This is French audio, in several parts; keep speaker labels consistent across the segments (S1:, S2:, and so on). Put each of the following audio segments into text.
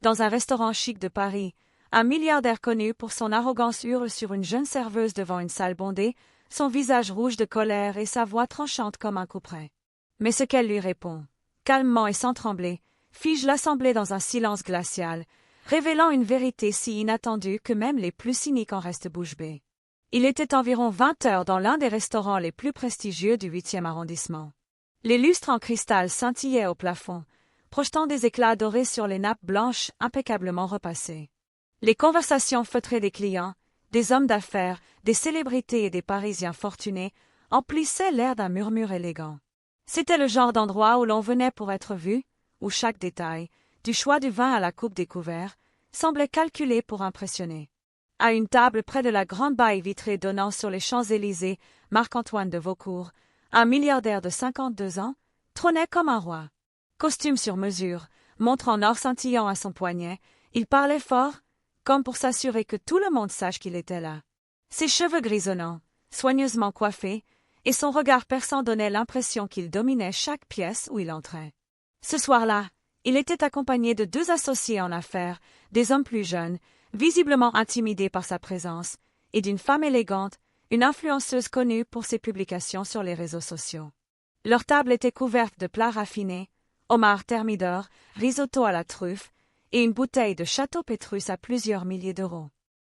S1: Dans un restaurant chic de Paris, un milliardaire connu pour son arrogance hurle sur une jeune serveuse devant une salle bondée, son visage rouge de colère et sa voix tranchante comme un couperet. Mais ce qu'elle lui répond, calmement et sans trembler, fige l'assemblée dans un silence glacial, révélant une vérité si inattendue que même les plus cyniques en restent bouche bée. Il était environ 20 heures dans l'un des restaurants les plus prestigieux du 8e arrondissement. Les lustres en cristal scintillaient au plafond, projetant des éclats dorés sur les nappes blanches impeccablement repassées. Les conversations feutrées des clients, des hommes d'affaires, des célébrités et des Parisiens fortunés emplissaient l'air d'un murmure élégant. C'était le genre d'endroit où l'on venait pour être vu, où chaque détail, du choix du vin à la coupe des couverts, semblait calculé pour impressionner. À une table près de la grande baille vitrée donnant sur les Champs-Élysées, Marc-Antoine de Vaucourt, un milliardaire de 52 ans, trônait comme un roi. Costume sur mesure, montre en or scintillant à son poignet, il parlait fort, comme pour s'assurer que tout le monde sache qu'il était là. Ses cheveux grisonnants, soigneusement coiffés, et son regard perçant donnaient l'impression qu'il dominait chaque pièce où il entrait. Ce soir-là, il était accompagné de 2 associés en affaires, des hommes plus jeunes, visiblement intimidés par sa présence, et d'une femme élégante, une influenceuse connue pour ses publications sur les réseaux sociaux. Leur table était couverte de plats raffinés, homard thermidor, risotto à la truffe, et une bouteille de Château Pétrus à plusieurs milliers d'euros.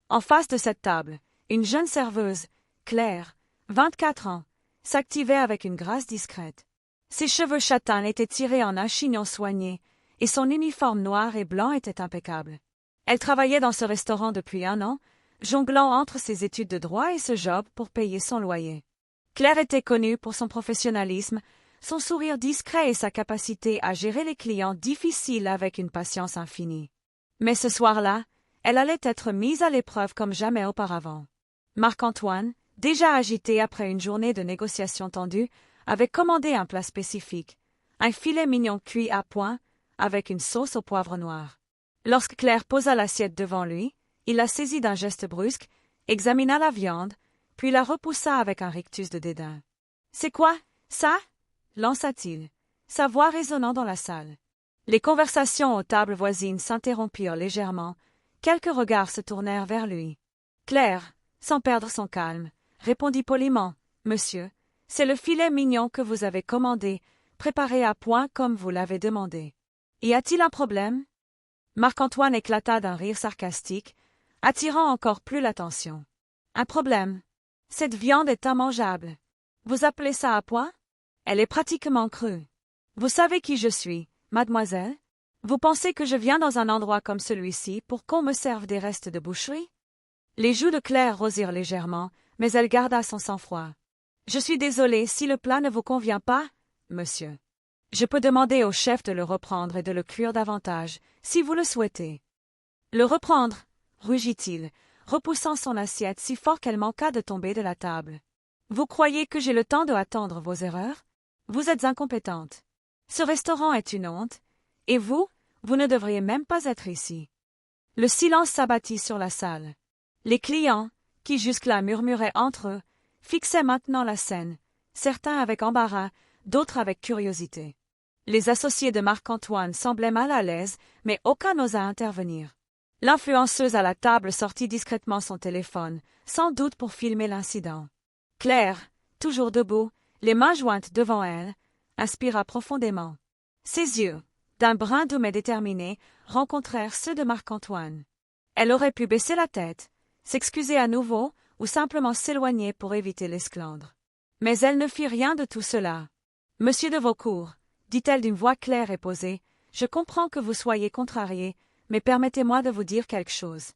S1: En face de cette table, une jeune serveuse, Claire, 24 ans, s'activait avec une grâce discrète. Ses cheveux châtains étaient tirés en un chignon soigné, et son uniforme noir et blanc était impeccable. Elle travaillait dans ce restaurant depuis 1 an, jonglant entre ses études de droit et ce job pour payer son loyer. Claire était connue pour son professionnalisme, son sourire discret et sa capacité à gérer les clients difficiles avec une patience infinie. Mais ce soir-là, elle allait être mise à l'épreuve comme jamais auparavant. Marc-Antoine, déjà agité après une journée de négociations tendues, avait commandé un plat spécifique, un filet mignon cuit à point, avec une sauce au poivre noir. Lorsque Claire posa l'assiette devant lui, il la saisit d'un geste brusque, examina la viande, puis la repoussa avec un rictus de dédain. « C'est quoi, ça ?» lança-t-il, sa voix résonnant dans la salle. Les conversations aux tables voisines s'interrompirent légèrement, quelques regards se tournèrent vers lui. Claire, sans perdre son calme, répondit poliment, « Monsieur, c'est le filet mignon que vous avez commandé, préparé à point comme vous l'avez demandé. Y a-t-il un problème ?» Marc-Antoine éclata d'un rire sarcastique, attirant encore plus l'attention. « Un problème. Cette viande est immangeable. Vous appelez ça à point? Elle est pratiquement crue. Vous savez qui je suis, mademoiselle? Vous pensez que je viens dans un endroit comme celui-ci pour qu'on me serve des restes de boucherie? » Les joues de Claire rosirent légèrement, mais elle garda son sang-froid. « Je suis désolée si le plat ne vous convient pas, monsieur. Je peux demander au chef de le reprendre et de le cuire davantage, si vous le souhaitez. » « Le reprendre » rugit-il, repoussant son assiette si fort qu'elle manqua de tomber de la table. « Vous croyez que j'ai le temps de attendre vos erreurs? Vous êtes incompétente. Ce restaurant est une honte, et vous ne devriez même pas être ici. » Le silence s'abattit sur la salle. Les clients, qui jusque-là murmuraient entre eux, fixaient maintenant la scène, certains avec embarras, d'autres avec curiosité. Les associés de Marc-Antoine semblaient mal à l'aise, mais aucun n'osa intervenir. L'influenceuse à la table sortit discrètement son téléphone, sans doute pour filmer l'incident. Claire, toujours debout, les mains jointes devant elle, inspira profondément. Ses yeux, d'un brin doux mais déterminé, rencontrèrent ceux de Marc-Antoine. Elle aurait pu baisser la tête, s'excuser à nouveau ou simplement s'éloigner pour éviter l'esclandre. Mais elle ne fit rien de tout cela. « Monsieur de Vaucourt, » dit-elle d'une voix claire et posée, « je comprends que vous soyez contrarié, mais permettez-moi de vous dire quelque chose. »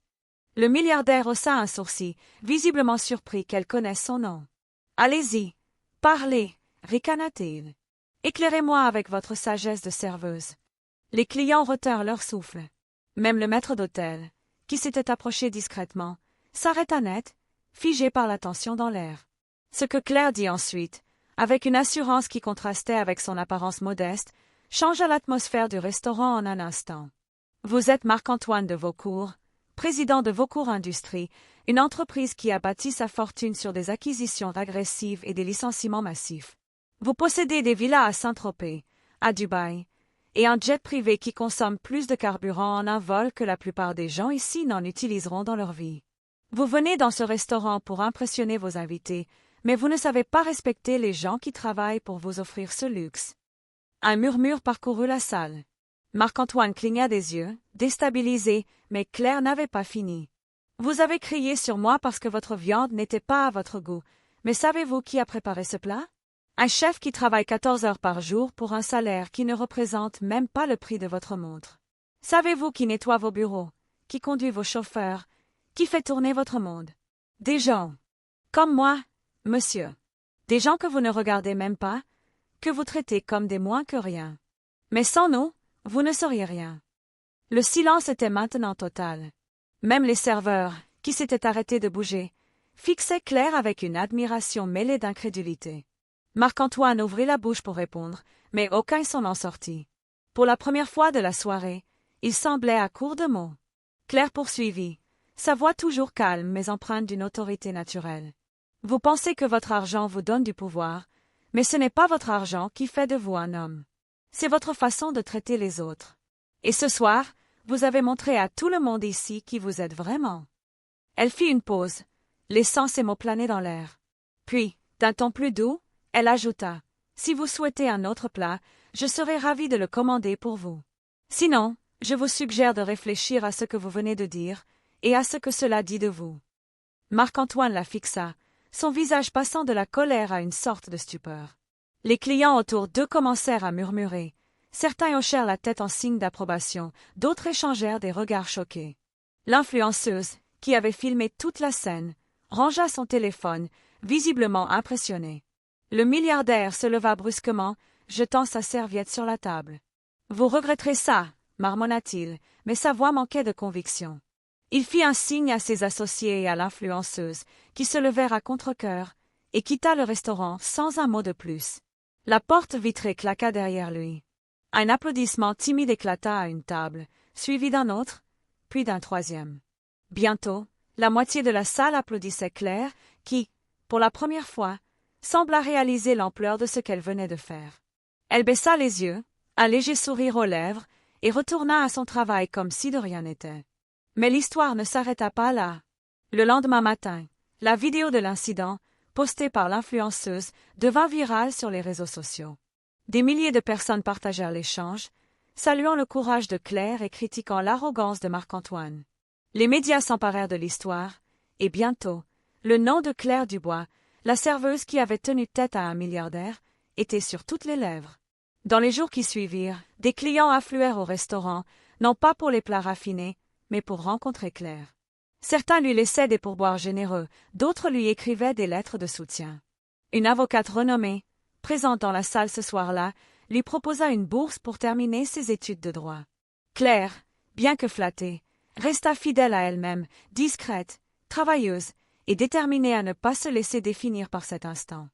S1: Le milliardaire haussa un sourcil, visiblement surpris qu'elle connaisse son nom. « Allez-y, parlez, » ricana-t-il. « Éclairez-moi avec votre sagesse de serveuse. » Les clients retinrent leur souffle. Même le maître d'hôtel, qui s'était approché discrètement, s'arrêta net, figé par la tension dans l'air. Ce que Claire dit ensuite, avec une assurance qui contrastait avec son apparence modeste, changea l'atmosphère du restaurant en un instant. « Vous êtes Marc-Antoine de Vaucourt, président de Vaucourt Industries, une entreprise qui a bâti sa fortune sur des acquisitions agressives et des licenciements massifs. Vous possédez des villas à Saint-Tropez, à Dubaï, et un jet privé qui consomme plus de carburant en un vol que la plupart des gens ici n'en utiliseront dans leur vie. Vous venez dans ce restaurant pour impressionner vos invités, mais vous ne savez pas respecter les gens qui travaillent pour vous offrir ce luxe. Un murmure parcourut la salle. Marc-Antoine cligna des yeux, déstabilisé, mais Claire n'avait pas fini. Vous avez crié sur moi parce que votre viande n'était pas à votre goût, mais savez-vous qui a préparé ce plat? Un chef qui travaille 14 heures par jour pour un salaire qui ne représente même pas le prix de votre montre. Savez-vous qui nettoie vos bureaux, qui conduit vos chauffeurs, qui fait tourner votre monde? Des gens. Comme moi, monsieur. Des gens que vous ne regardez même pas, que vous traitez comme des moins que rien. Mais sans nous, vous ne seriez rien. Le silence était maintenant total. Même les serveurs, qui s'étaient arrêtés de bouger, fixaient Claire avec une admiration mêlée d'incrédulité. Marc-Antoine ouvrit la bouche pour répondre, mais aucun son n'en sortit. Pour la première fois de la soirée, il semblait à court de mots. Claire poursuivit, sa voix toujours calme mais empreinte d'une autorité naturelle. Vous pensez que votre argent vous donne du pouvoir, mais ce n'est pas votre argent qui fait de vous un homme. C'est votre façon de traiter les autres. Et ce soir, vous avez montré à tout le monde ici qui vous êtes vraiment. Elle fit une pause, laissant ses mots planer dans l'air. Puis, d'un ton plus doux, elle ajouta, « Si vous souhaitez un autre plat, je serai ravie de le commander pour vous. Sinon, je vous suggère de réfléchir à ce que vous venez de dire et à ce que cela dit de vous. » Marc-Antoine la fixa, son visage passant de la colère à une sorte de stupeur. Les clients autour d'eux commencèrent à murmurer. Certains hochèrent la tête en signe d'approbation, d'autres échangèrent des regards choqués. L'influenceuse, qui avait filmé toute la scène, rangea son téléphone, visiblement impressionnée. Le milliardaire se leva brusquement, jetant sa serviette sur la table. « Vous regretterez ça, » marmonna-t-il, mais sa voix manquait de conviction. Il fit un signe à ses associés et à l'influenceuse, qui se levèrent à contre-cœur, et quitta le restaurant sans un mot de plus. La porte vitrée claqua derrière lui. Un applaudissement timide éclata à une table, suivi d'un autre, puis d'un troisième. Bientôt, la moitié de la salle applaudissait Claire, qui, pour la première fois, sembla réaliser l'ampleur de ce qu'elle venait de faire. Elle baissa les yeux, un léger sourire aux lèvres, et retourna à son travail comme si de rien n'était. Mais l'histoire ne s'arrêta pas là. Le lendemain matin, la vidéo de l'incident, postée par l'influenceuse, devint virale sur les réseaux sociaux. Des milliers de personnes partagèrent l'échange, saluant le courage de Claire et critiquant l'arrogance de Marc-Antoine. Les médias s'emparèrent de l'histoire, et bientôt, le nom de Claire Dubois, la serveuse qui avait tenu tête à un milliardaire, était sur toutes les lèvres. Dans les jours qui suivirent, des clients affluèrent au restaurant, non pas pour les plats raffinés, mais pour rencontrer Claire. Certains lui laissaient des pourboires généreux, d'autres lui écrivaient des lettres de soutien. Une avocate renommée, présente dans la salle ce soir-là, lui proposa une bourse pour terminer ses études de droit. Claire, bien que flattée, resta fidèle à elle-même, discrète, travailleuse, et déterminée à ne pas se laisser définir par cet instant.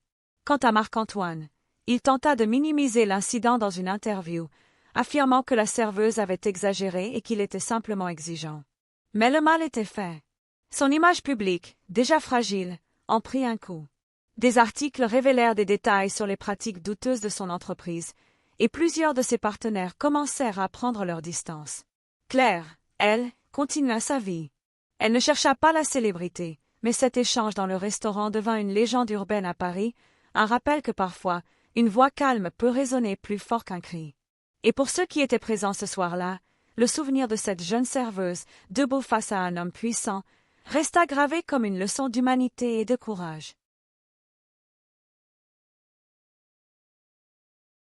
S1: Quant à Marc-Antoine, il tenta de minimiser l'incident dans une interview, affirmant que la serveuse avait exagéré et qu'il était simplement exigeant. Mais le mal était fait. Son image publique, déjà fragile, en prit un coup. Des articles révélèrent des détails sur les pratiques douteuses de son entreprise, et plusieurs de ses partenaires commencèrent à prendre leur distance. Claire, elle, continua sa vie. Elle ne chercha pas la célébrité, mais cet échange dans le restaurant devint une légende urbaine à Paris, un rappel que parfois, une voix calme peut résonner plus fort qu'un cri. Et pour ceux qui étaient présents ce soir-là, le souvenir de cette jeune serveuse, debout face à un homme puissant, resta gravé comme une leçon d'humanité et de courage.